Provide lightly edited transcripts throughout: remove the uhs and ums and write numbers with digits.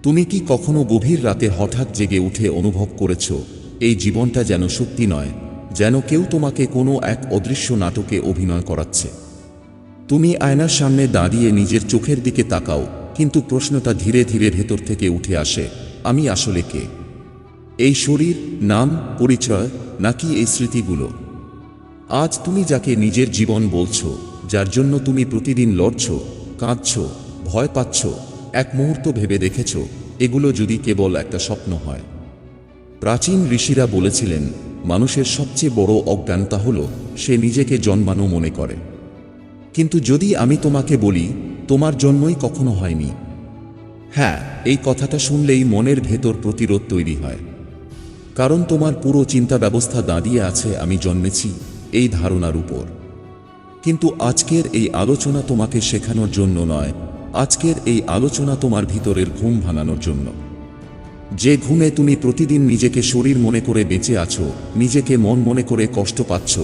তুমি কি কখনো গভীর রাতে হঠাৎ জেগে উঠে অনুভব করেছ এই জীবনটা যেন সত্যি নয়, যেন কেউ তোমাকে কোনো এক অদৃশ্য নাটকে অভিনয় করাচ্ছে? তুমি আয়নার সামনে দাঁড়িয়ে নিজের চোখের দিকে তাকাও, কিন্তু প্রশ্নটা ধীরে ধীরে ভেতর থেকে উঠে আসে, আমি আসলে কে? এই শরীর, নাম, পরিচয়, নাকি এই স্মৃতিগুলো? আজ তুমি যাকে নিজের জীবন বলছো, যার জন্য তুমি প্রতিদিন লড়ছ, কাঁদছ, ভয় পাচ্ছ, এক মুহূর্ত ভেবে দেখেছ এগুলো যদি কেবল একটা স্বপ্ন হয়? প্রাচীন ঋষিরা বলেছিলেন, মানুষের সবচেয়ে বড় অজ্ঞানতা হল সে নিজেকে জন্মানো মনে করে। কিন্তু যদি আমি তোমাকে বলি তোমার জন্মই কখনো হয়নি, হ্যাঁ, এই কথাটা শুনলেই মনের ভেতর প্রতিরোধ তৈরি হয়। কারণ তোমার পুরো চিন্তা ব্যবস্থা দাঁড়িয়ে আছে আমি জন্মেছি এই ধারণার উপর। কিন্তু আজকের এই আলোচনা তোমাকে শেখানোর জন্য নয়, আজকের এই আলোচনা তোমার ভিতরের ঘুম ভাঙানোর জন্য। যে ঘুমে তুমি প্রতিদিন নিজেকে শরীর মনে করে বেঁচে আছো, নিজেকে মন মনে করে কষ্ট পাচ্ছ,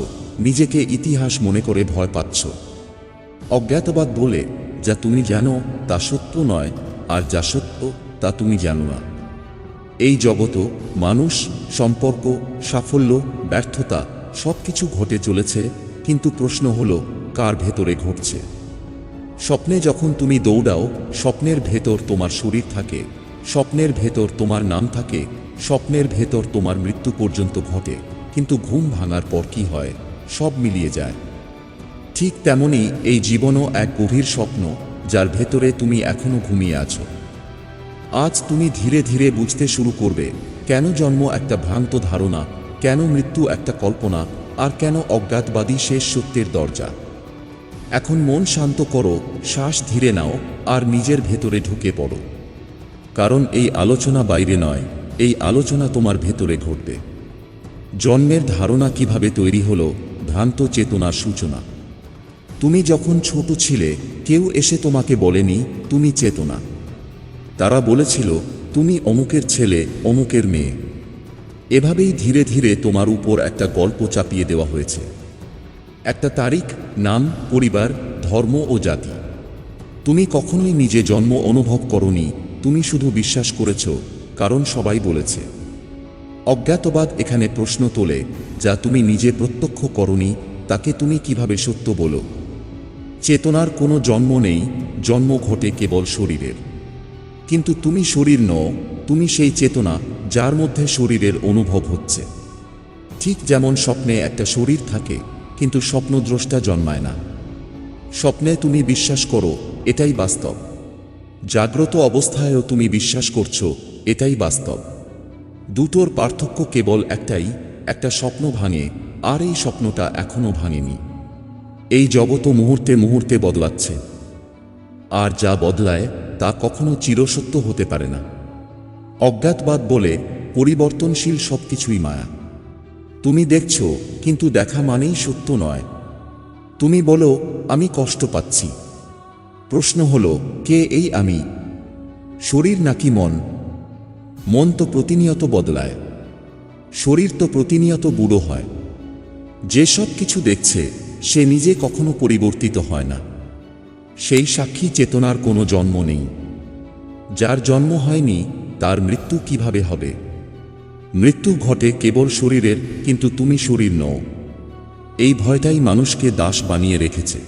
নিজেকে ইতিহাস মনে করে ভয় পাচ্ছ। অজ্ঞাতবাদ বলে যা তুমি জানো তা সত্য নয়, আর যা সত্য তা তুমি জানো না। এই জগৎ, মানুষ, সম্পর্ক, সাফল্য, ব্যর্থতা সবকিছু ঘটে চলেছে, কিন্তু প্রশ্ন হলো কার ভেতরে ঘটছে। স্বপ্নে যখন তুমি দৌড়াও, স্বপ্নের ভেতর তোমার শরীর থাকে, স্বপ্নের ভেতর তোমার নাম থাকে, স্বপ্নের ভেতর তোমার মৃত্যু পর্যন্ত ঘটে। কিন্তু ঘুম ভাঙার পর কি হয়? সব মিলিয়ে যায়। ঠিক তেমনি এই জীবনও এক গভীর স্বপ্ন, যার ভেতরে তুমি এখনো ঘুমিয়ে আছো। আজ তুমি ধীরে ধীরে বুঝতে শুরু করবে কেন জন্ম একটা ভ্রান্ত ধারণা, কেন মৃত্যু একটা কল্পনা, আর কেন অজ্ঞাতবাদী শেষ সত্যের দরজা। এখন মন শান্ত করো, শ্বাস ধীরে নাও, আর নিজের ভেতরে ঢুকে পড়ো। কারণ এই আলোচনা বাইরে নয়, এই আলোচনা তোমার ভেতরে ঘটবে। জন্মের ধারণা কিভাবে তৈরি হলো? ভ্রান্ত চেতনার সূচনা। তুমি যখন ছোট ছিলে, কেউ এসে তোমাকে বলেনি তুমি চেতনা। তারা বলেছিল তুমি অমুকের ছেলে, অমুকের মেয়ে। এভাবেই ধীরে ধীরে তোমার উপর একটা গল্প চাপিয়ে দেওয়া হয়েছে। একটা তারিখ, নাম, পরিবার, ধর্ম ও জাতি। তুমি কখনোই নিজে জন্ম অনুভব করনি, তুমি শুধু বিশ্বাস করেছ কারণ সবাই বলেছে। অজ্ঞাতবাদ এখানে প্রশ্ন তোলে, যা তুমি নিজে প্রত্যক্ষ করনি তাকে তুমি কিভাবে সত্য বলো? চেতনার কোনো জন্ম নেই, জন্ম ঘটে কেবল শরীরের। কিন্তু তুমি শরীর নও, তুমি সেই চেতনা যার মধ্যে শরীরের অনুভব হচ্ছে। ঠিক যেমন স্বপ্নে একটা শরীর থাকে, কিন্তু স্বপ্নদ্রষ্টা জন্মায় না। স্বপ্নে তুমি বিশ্বাস করো এটাই বাস্তব, জাগ্রত অবস্থায়ও তুমি বিশ্বাস করছো এটাই বাস্তব। দুটোর পার্থক্য কেবল একটাই, একটা স্বপ্ন ভাঙে, আর এই স্বপ্নটা এখনো ভাঙেনি। এই জগৎ মুহূর্তে মুহূর্তে বদলাচ্ছে, আর যা বদলায় তা কখনো চিরসত্য হতে পারে না। অজ্ঞাতবাদ বলে পরিবর্তনশীল সবকিছুই মায়া। তুমি দেখছো, কিন্তু দেখা মানেই সত্য নয়। তুমি বলো আমি কষ্ট পাচ্ছি। প্রশ্ন হলো কে এই আমি? শরীর নাকি মন? মন তো প্রতিনিয়ত বদলায়, শরীর তো প্রতিনিয়ত বুড়ো হয়। যে সব কিছু দেখছে সে নিজে কখনো পরিবর্তিত হয় না। সেই সাক্ষী চেতনার কোনো জন্ম নেই। যার জন্ম হয়নি তার মৃত্যু কিভাবে হবে? মৃত্যু ঘটে কেবল শরীরের, কিন্তু তুমি শরীর নও। এই ভয়টাই মানুষকে দাস বানিয়ে রেখেছে।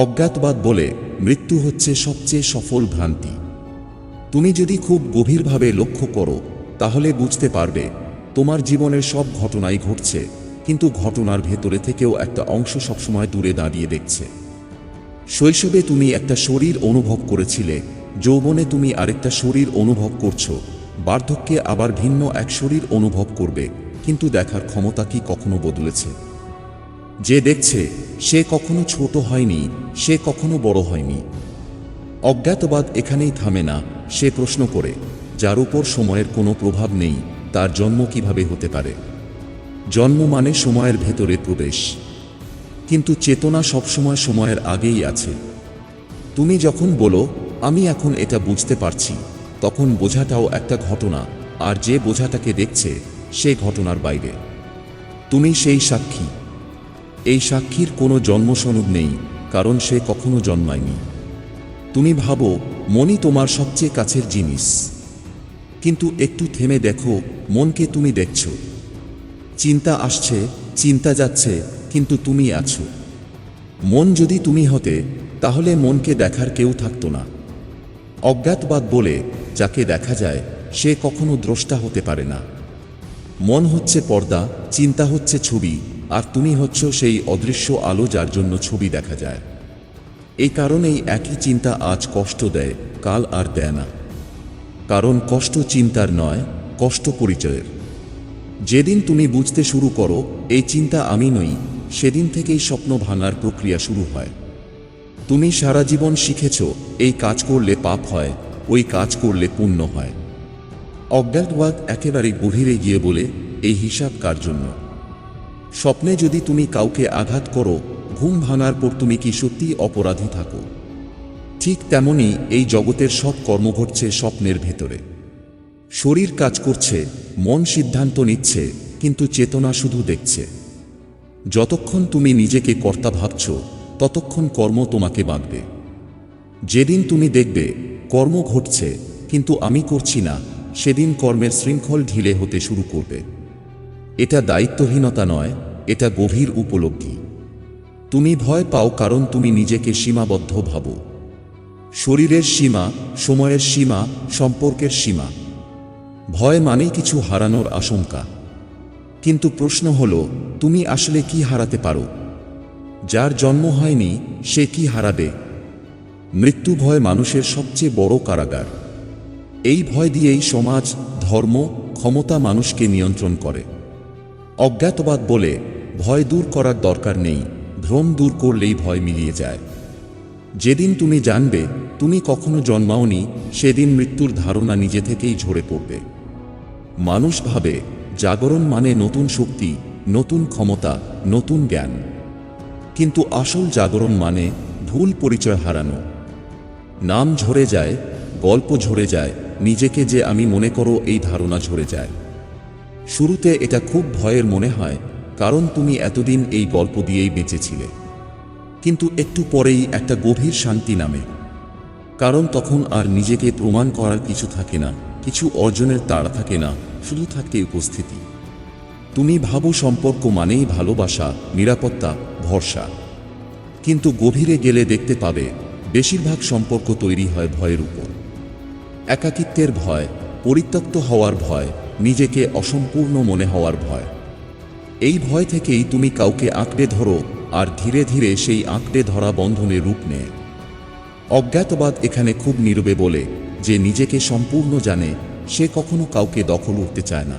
অজ্ঞাতবাদ বলে মৃত্যু হচ্ছে সবচেয়ে সফল ভ্রান্তি। তুমি যদি খুব গভীরভাবে লক্ষ্য করো, তাহলে বুঝতে পারবে তোমার জীবনের সব ঘটনাই ঘটছে, কিন্তু ঘটনার ভেতরে থেকেও একটা অংশ সবসময় দূরে দাঁড়িয়ে দেখছে। শৈশবে তুমি একটা শরীর অনুভব করেছিলে, যৌবনে তুমি আরেকটা শরীর অনুভব করছো, বার্ধক্যে আবার ভিন্ন এক শরীর অনুভব করবে। কিন্তু দেখার ক্ষমতা কি কখনো বদলেছে? যে দেখছে সে কখনো ছোট হয়নি, সে কখনো বড় হয়নি। অজ্ঞাতবাদ এখানেই থামে না, সে প্রশ্ন করে যার উপর সময়ের কোনো প্রভাব নেই তার জন্ম কিভাবে হতে পারে? জন্ম মানে সময়ের ভেতরে প্রবেশ, কিন্তু চেতনা সবসময় সময়ের আগেই আছে। তুমি যখন বলো আমি এখন এটা বুঝতে পারছি, তখন বোঝাটাও একটা ঘটনা, আর যে বোঝাটাকে দেখছে সে ঘটনার বাইরে। তুমি সেই সাক্ষী। এই সাক্ষীর কোনো জন্মসনদ নেই, কারণ সে কখনো জন্মায়নি। তুমি ভাবো মনই তোমার সবচেয়ে কাছের জিনিস, কিন্তু একটু থেমে দেখো মনকে তুমি দেখছো। চিন্তা আসছে, চিন্তা যাচ্ছে, কিন্তু তুমি আছো। মন যদি তুমি হতে, তাহলে মনকে দেখার কেউ থাকতো না। অজ্ঞাতবাদ বলে যাকে দেখা যায় সে কখনো দ্রষ্টা হতে পারে না। মন হচ্ছে পর্দা, চিন্তা হচ্ছে ছবি, আর তুমি হচ্ছ সেই অদৃশ্য আলো যার জন্য ছবি দেখা যায়। এই কারণেই একই চিন্তা আজ কষ্ট দেয়, কাল আর দেয় না। কারণ কষ্ট চিন্তার নয়, কষ্ট পরিচয়ের। যেদিন তুমি বুঝতে শুরু করো এই চিন্তা আমি নই, সেদিন থেকেই স্বপ্ন ভাঙার প্রক্রিয়া শুরু হয়। তুমি সারা জীবন শিখেছ এই কাজ করলে পাপ হয়, ওই কাজ করলে পুণ্য হয়। অজ্ঞাতবাদ একেবারে গভীরে গিয়ে বলে এই হিসাব কার জন্য? স্বপ্নে যদি তুমি কাউকে আঘাত করো, ঘুম ভাঙার পর তুমি কি সত্যি অপরাধী থাকো? ঠিক তেমনি এই জগতের সব কর্ম ঘটছে স্বপ্নের ভেতরে। শরীর কাজ করছে, মন সিদ্ধান্ত নিচ্ছে, কিন্তু চেতনা শুধু দেখছে। যতক্ষণ তুমি নিজেকে কর্তা ভাবছ ততক্ষণ কর্ম তোমাকে বাঁধবে। যেদিন তুমি দেখবে কর্ম ঘটছে কিন্তু আমি করছি না, সেদিন কর্মের শৃঙ্খল ঢিলে হতে শুরু করবে। এটা দায়িত্বহীনতা নয়, এটা গভীর উপলব্ধি। তুমি ভয় পাও কারণ তুমি নিজেকে সীমাবদ্ধ ভাবো। শরীরের সীমা, সময়ের সীমা, সম্পর্কের সীমা। ভয় মানেই কিছু হারানোর আশঙ্কা। কিন্তু প্রশ্ন হলো, তুমি আসলে কি হারাতে পারো? যার জন্ম হয়নি সে কি হারাবে? মৃত্যু ভয় মানুষের সবচেয়ে বড় কারাগার। এই ভয় দিয়েই সমাজ, ধর্ম, ক্ষমতা মানুষকে নিয়ন্ত্রণ করে। অজ্ঞাতবাদ বলে ভয় দূর করার দরকার নেই, ভ্রম দূর করলেই ভয় মিলিয়ে যায়। যেদিন তুমি জানবে তুমি কখনো জন্মাওনি, সেদিন মৃত্যুর ধারণা নিজে থেকেই ঝরে পড়বে। মানুষ ভাবে জাগরণ মানে নতুন শক্তি, নতুন ক্ষমতা, নতুন জ্ঞান। কিন্তু আসল জাগরণ মানে ভুল পরিচয় হারানো। নাম ঝরে যায়, গল্প ঝরে যায়, নিজেকে যে আমি মনে করো এই ধারণা ঝরে যায়। শুরুতে এটা খুব ভয়ের মনে হয়, কারণ তুমি এতদিন এই গল্প দিয়েই বেঁচেছিলে। কিন্তু একটু পরেই একটা গভীর শান্তি নামে। কারণ তখন আর নিজেকে প্রমাণ করার কিছু থাকে না, কিছু অর্জনের তাড়া থাকে না, শুধু থাকে উপস্থিতি। তুমি ভাবো সম্পর্ক মানেই ভালোবাসা, নিরাপত্তা, ভরসা। কিন্তু গভীরে গেলে দেখতে পাবে বেশিরভাগ সম্পর্ক তৈরি হয় ভয়ের উপর। একাকিত্বের ভয়, পরিত্যক্ত হওয়ার ভয়, নিজেকে অসম্পূর্ণ মনে হওয়ার ভয়। এই ভয় থেকেই তুমি কাউকে আঁকড়ে ধরো, আর ধীরে ধীরে সেই আঁকড়ে ধরা বন্ধনে রূপ নেয়। অজ্ঞাতবাদ এখানে খুব নীরবে বলে যে নিজেকে সম্পূর্ণ জানে সে কখনো কাউকে দখল উঠতে চায় না।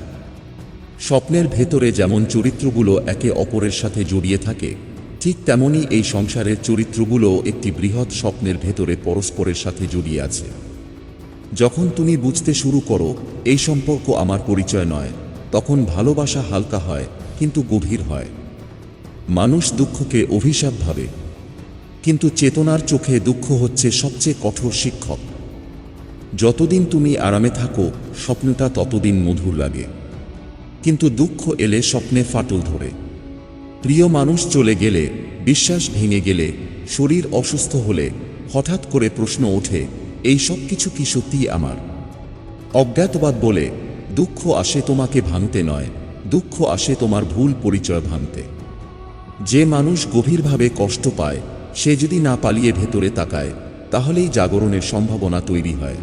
স্বপ্নের ভেতরে যেমন চরিত্রগুলো একে অপরের সাথে জড়িয়ে থাকে, ঠিক তেমনি এই সংসারের চরিত্রগুলো একটি বৃহৎ স্বপ্নের ভেতরে পরস্পরের সাথে জড়িয়ে আছে। যখন তুমি বুঝতে শুরু করো এই সম্পর্ক আমার পরিচয় নয়, তখন ভালোবাসা হালকা হয় কিন্তু গভীর হয়। মানুষ দুঃখকে অভিশাপ ভাবে, কিন্তু চেতনার চোখে দুঃখ হচ্ছে সবচেয়ে কঠোর শিক্ষক। যতদিন তুমি আরামে থাকো স্বপ্নটা ততদিন মধুর লাগে, কিন্তু দুঃখ এলে স্বপ্নে ফাটল ধরে। প্রিয় মানুষ চলে গেলে, বিশ্বাস ভেঙে গেলে, শরীর অসুস্থ হলে হঠাৎ করে প্রশ্ন ওঠে, এই সব কিছু কি সত্যিই আমার? অজ্ঞাতবাদ বলে দুঃখ আসে তোমাকে ভাঙতে নয়, দুঃখ আসে তোমার ভুল পরিচয় ভাঙতে। যে মানুষ গভীরভাবে কষ্ট পায় সে যদি না পালিয়ে ভেতরে তাকায়, তাহলেই জাগরণের সম্ভাবনা তৈরি হয়।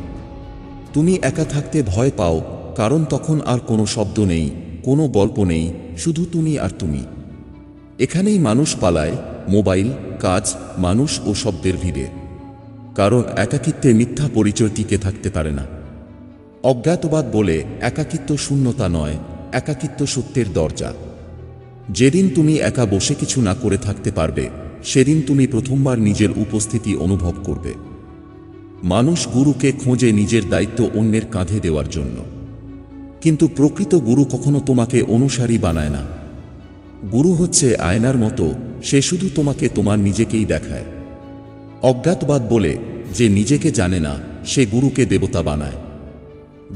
তুমি একা থাকতে ভয় পাও কারণ তখন আর কোনো শব্দ নেই, কোনো গল্প নেই, শুধু তুমি আর তুমি। এখানেই মানুষ পালায়, মোবাইল, কাজ, মানুষ ও শব্দের ভিড়ে। কারণ একাকিত্বে মিথ্যা পরিচয় টিকে থাকতে পারে না। অজ্ঞাতবাদ বলে একাকিত্ব শূন্যতা নয়, একাকিত্ব সত্যের দরজা। যেদিন তুমি একা বসে কিছু না করে থাকতে পারবে, সেদিন তুমি প্রথমবার নিজের উপস্থিতি অনুভব করবে। মানুষ গুরুকে খোঁজে নিজের দায়িত্ব অন্যের কাঁধে দেওয়ার জন্য, কিন্তু প্রকৃত গুরু কখনো তোমাকে অনুসারী বানায় না। গুরু হচ্ছে আয়নার মতো, সে শুধু তোমাকে তোমার নিজেকেই দেখায়। অজ্ঞাতবাদ বলে যে নিজেকে জানে না সে গুরুকে দেবতা বানায়।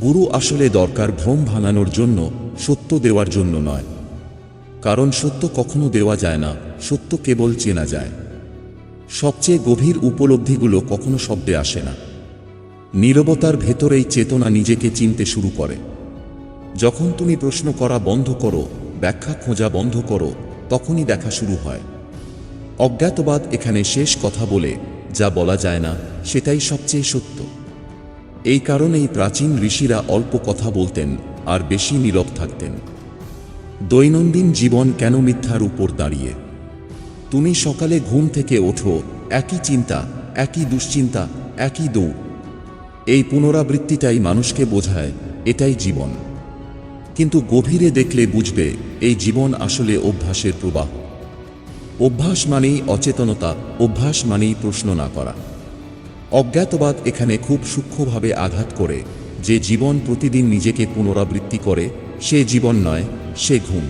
গুরু আসলে দরকার ভ্রম ভাঙানোর জন্য, সত্য দেওয়ার জন্য নয়। কারণ সত্য কখনো দেওয়া যায় না, সত্য কেবল চেনা যায়। সবচেয়ে গভীর উপলব্ধিগুলো কখনো শব্দে আসে না। নীরবতার ভেতরেই চেতনা নিজেকে চিনতে শুরু করে। যখন তুমি প্রশ্ন করা বন্ধ করো, ব্যাখ্যা খোঁজা বন্ধ করো, তখনই দেখা শুরু হয়। অজ্ঞাতবাদ এখানে শেষ কথা বলে, যা বলা যায় না সেটাই সবচেয়ে সত্য। এই কারণেই প্রাচীন ঋষিরা অল্প কথা বলতেন আর বেশি নীরব থাকতেন। দৈনন্দিন জীবন কেন মিথ্যার উপর দাঁড়িয়ে? তুমি সকালে ঘুম থেকে ওঠো, একই চিন্তা, একই দুশ্চিন্তা, একই দৌড়। এই পুনরাবৃত্তিটাই মানুষকে বোঝায় এটাই জীবন। কিন্তু গভীরে দেখলে বুঝবে এই জীবন আসলে অভ্যাসের প্রবাহ। অভ্যাস মানেই অচেতনতা, অভ্যাস মানেই প্রশ্ন না করা। অজ্ঞাতবাদ এখানে খুব সূক্ষ্মভাবে আঘাত করে। যে জীবন প্রতিদিন নিজেকে পুনরাবৃত্তি করে সে জীবন নয়, সে ঘুম।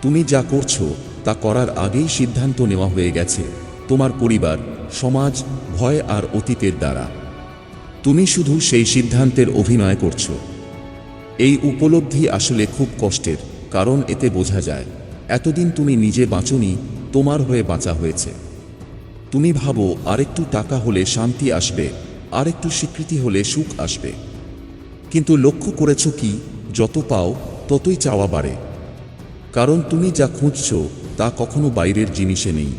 তুমি যা করছো তা করার আগেই সিদ্ধান্ত নেওয়া হয়ে গেছে, তোমার পরিবার, সমাজ, ভয় আর অতীতের দ্বারা। তুমি শুধু সেই সিদ্ধান্তের অভিনয় করছো। এই উপলব্ধি আসলে খুব কষ্টের, কারণ এতে বোঝা যায় এতদিন তুমি নিজে বাঁচোনি, তোমার হয়ে বাঁচা হয়েছে। তুমি ভাবো আরেকটু টাকা হলে শান্তি আসবে, আরেকটু স্বীকৃতি হলে সুখ আসবে। কিন্তু লক্ষ্য করেছো কি, যত পাও ততই চাওয়া বাড়ে। কারণ তুমি যা খুঁজছো তা কখনো বাইরের জিনিসে নেই।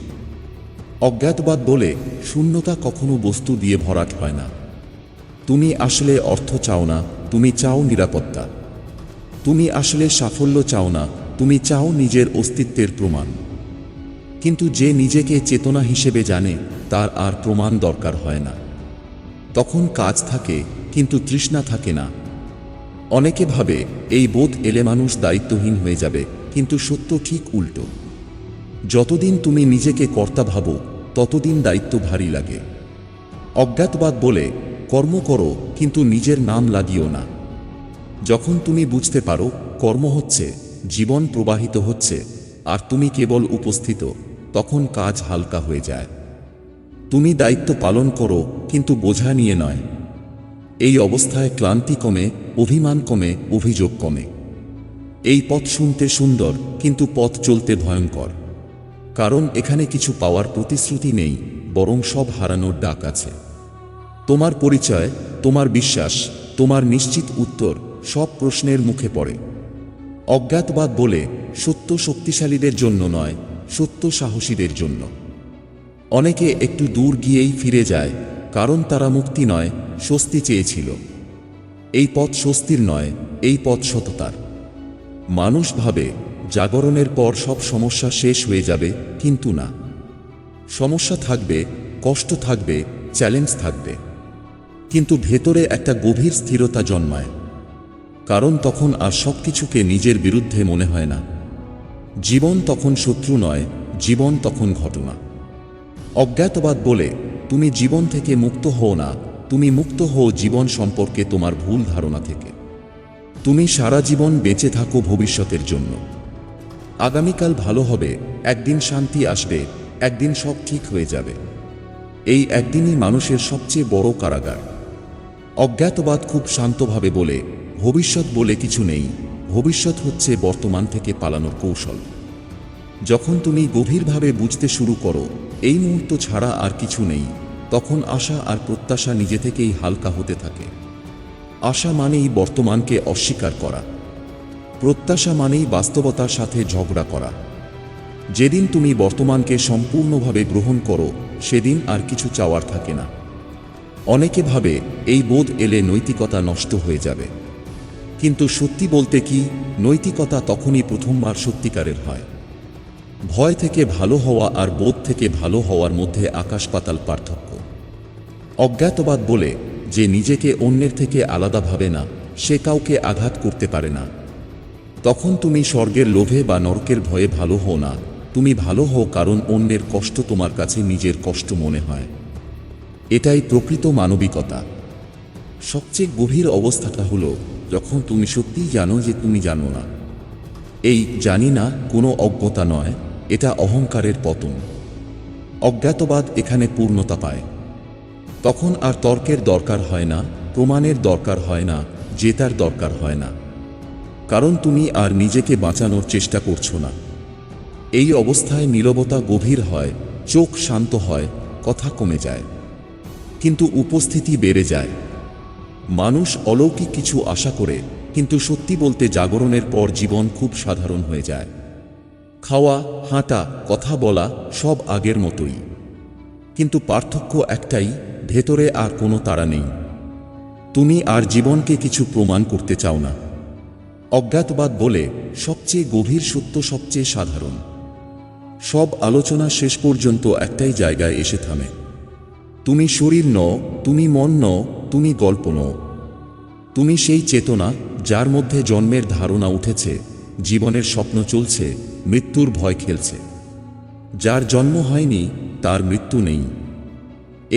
অজ্ঞাতবাদ বলে শূন্যতা কখনো বস্তু দিয়ে ভরাট হয় না। তুমি আসলে অর্থ চাও না, তুমি চাও নিরাপত্তা। তুমি আসলে সাফল্য চাও না, তুমি চাও নিজের অস্তিত্বের প্রমাণ। কিন্তু যে নিজেকে চেতনা হিসেবে জানে তার আর প্রমাণ দরকার হয় না। তখন কাজ থাকে কিন্তু তৃষ্ণা থাকে না। অনেকে ভাবে এই বোধ এলে মানুষ দায়িত্বহীন হয়ে যাবে, কিন্তু সত্য ঠিক উল্টো। যতদিন তুমি নিজেকে কর্তা ভাবো ততদিন দায়িত্ব ভারী লাগে। অজ্ঞাতবাদ বলে কর্ম করো কিন্তু নিজের নাম লাগিও না। যখন তুমি বুঝতে পারো কর্ম হচ্ছে, জীবন প্রবাহিত হচ্ছে, আর তুমি কেবল উপস্থিত, তখন কাজ হালকা হয়ে যায়। তুমি দায়িত্ব পালন করো কিন্তু বোঝা নিয়ে নয়। এই অবস্থায় ক্লান্তি কমে, অভিমান কমে, অভিযোগ কমে। এই পথ শুনতে সুন্দর কিন্তু পথ চলতে ভয়ঙ্কর। কারণ এখানে কিছু পাওয়ার প্রতিশ্রুতি নেই, বরং সব হারানোর ডাক আছে। তোমার পরিচয়, তোমার বিশ্বাস, তোমার নিশ্চিত উত্তর সব প্রশ্নের মুখে পড়ে। অজ্ঞাতবাদ বলে সত্য শক্তিশালীদের জন্য নয়, সত্য সাহসীদের জন্য। অনেকে একটু দূর গিয়েই ফিরে যায়, কারণ তারা মুক্তি নয়, স্বস্তি চেয়েছিল। এই পথ স্বস্তির নয়, এই পথ সততার। মানুষ ভাবে জাগরণের পর সব সমস্যা শেষ হয়ে যাবে, কিন্তু না। সমস্যা থাকবে, কষ্ট থাকবে, চ্যালেঞ্জ থাকবে, কিন্তু ভেতরে একটা গভীর স্থিরতা জন্মায়। কারণ তখন আর সবকিছুকে নিজের বিরুদ্ধে মনে হয় না। জীবন তখন শত্রু নয়, জীবন তখন ঘটনা। অজ্ঞাতবাদ বলে তুমি জীবন থেকে মুক্ত হও না, তুমি মুক্ত হও জীবন সম্পর্কে তোমার ভুল ধারণা থেকে। তুমি সারা জীবন বেঁচে থাকো ভবিষ্যতের জন্য। আগামীকাল ভালো হবে, একদিন শান্তি আসবে, একদিন সব ঠিক হয়ে যাবে। এই একদিনই মানুষের সবচেয়ে বড় কারাগার। অজ্ঞাতবাদ খুব শান্তভাবে বলে ভবিষ্যৎ বলে কিছু নেই, ভবিষ্যৎ হচ্ছে বর্তমান থেকে পালানোর কৌশল। যখন তুমি গভীরভাবে বুঝতে শুরু করো এই মুহূর্ত ছাড়া আর কিছু নেই, তখন আশা আর প্রত্যাশা নিজে থেকেই হালকা হতে থাকে। আশা মানেই বর্তমানকে অস্বীকার করা, প্রত্যাশা মানেই বাস্তবতার সাথে ঝগড়া করা। যেদিন তুমি বর্তমানকে সম্পূর্ণভাবে গ্রহণ করো সেদিন আর কিছু চাওয়ার থাকে না। অনেকে ভাবে এই বোধ এলে নৈতিকতা নষ্ট হয়ে যাবে, কিন্তু সত্যি বলতে কি, নৈতিকতা তখনই প্রথমবার সত্যিকারের হয়। ভয় থেকে ভালো হওয়া আর বোধ থেকে ভালো হওয়ার মধ্যে আকাশ পাতাল পার্থক্য। অজ্ঞাতবাদ বলে যে নিজেকে অন্যের থেকে আলাদা ভাবে না, সে কাউকে আঘাত করতে পারে না। তখন তুমি স্বর্গের লোভে বা নরকের ভয়ে ভালো হও না, তুমি ভালো হও কারণ অন্যের কষ্ট তোমার কাছে নিজের কষ্ট মনে হয়। এটাই প্রকৃত মানবিকতা। সবচেয়ে গভীর অবস্থাটা হলো যখন তুমি সত্যিই জানো যে তুমি জানো না। এই জানি না কোনো অজ্ঞতা নয়, এটা অহংকারের পতন। অজ্ঞাতবাদ এখানে পূর্ণতা পায়। তখন আর তর্কের দরকার হয় না, প্রমাণের দরকার হয় না, জেতার দরকার হয় না। কারণ তুমি আর নিজেকে বাঁচানোর চেষ্টা করছো না। এই অবস্থায় নীরবতা গভীর হয়, চোখ শান্ত হয়, কথা কমে যায়, কিন্তু উপস্থিতি বেড়ে যায়। মানুষ অলৌকিক কিছু আশা করে, কিন্তু সত্যি বলতে জাগরণের পর জীবন খুব সাধারণ হয়ে যায়। খাওয়া, হাঁটা, কথা বলা সব আগের মতোই, কিন্তু পার্থক্য একটাই, ভেতরে আর কোনো তাড়া নেই। তুমি আর জীবনকে কিছু প্রমাণ করতে চাও না। অজ্ঞাতবাদ বলে সবচেয়ে গভীর সত্য সবচেয়ে সাধারণ। সব আলোচনা শেষ পর্যন্ত একটাই জায়গায় এসে থামে। তুমি শরীর নও, তুমি মন নও, তুমি গল্প নও। তুমি সেই চেতনা যার মধ্যে জন্মের ধারণা উঠেছে, জীবনের স্বপ্ন চলছে, মৃত্যুর ভয় খেলছে। যার জন্ম হয়নি তার মৃত্যু নেই।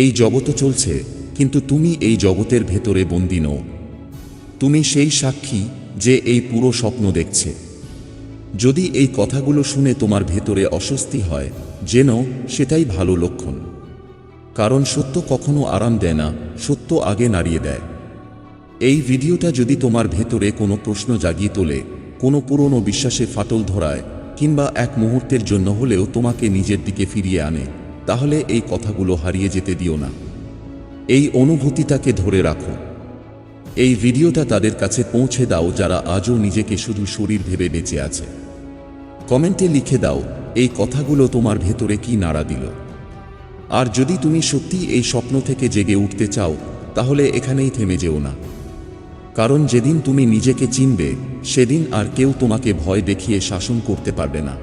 এই জগৎ চলছে, কিন্তু তুমি এই জগতের ভেতরে বন্দী নও। তুমি সেই সাক্ষী যে এই পুরো স্বপ্ন দেখছে। যদি এই কথাগুলো শুনে তোমার ভেতরে অস্বস্তি হয়, জেনো সেটাই ভালো লক্ষণ। কারণ সত্য কখনো আরাম দেয় না, সত্য আগে নাড়িয়ে দেয়। এই ভিডিওটা যদি তোমার ভেতরে কোনো প্রশ্ন জাগিয়ে তোলে, কোনো পুরনো বিশ্বাসে ফাটল ধরায়, কিংবা এক মুহূর্তের জন্য হলেও তোমাকে নিজের দিকে ফিরিয়ে আনে, তাহলে এই কথাগুলো হারিয়ে যেতে দিও না। এই অনুভূতিটাকে ধরে রাখো। এই ভিডিওটা তাদের কাছে পৌঁছে দাও যারা আজও নিজেকে শুধু শরীর ভেবে বেঁচে আছে। কমেন্টে লিখে দাও এই কথাগুলো তোমার ভেতরে কি নাড়া দিল। আর যদি তুমি সত্যি এই স্বপ্ন থেকে জেগে উঠতে চাও, তাহলে এখানেই থেমে যেও না। কারণ যেদিন তুমি নিজেকে চিনবে, সেদিন আর কেউ তোমাকে ভয় দেখিয়ে শাসন করতে পারবে না।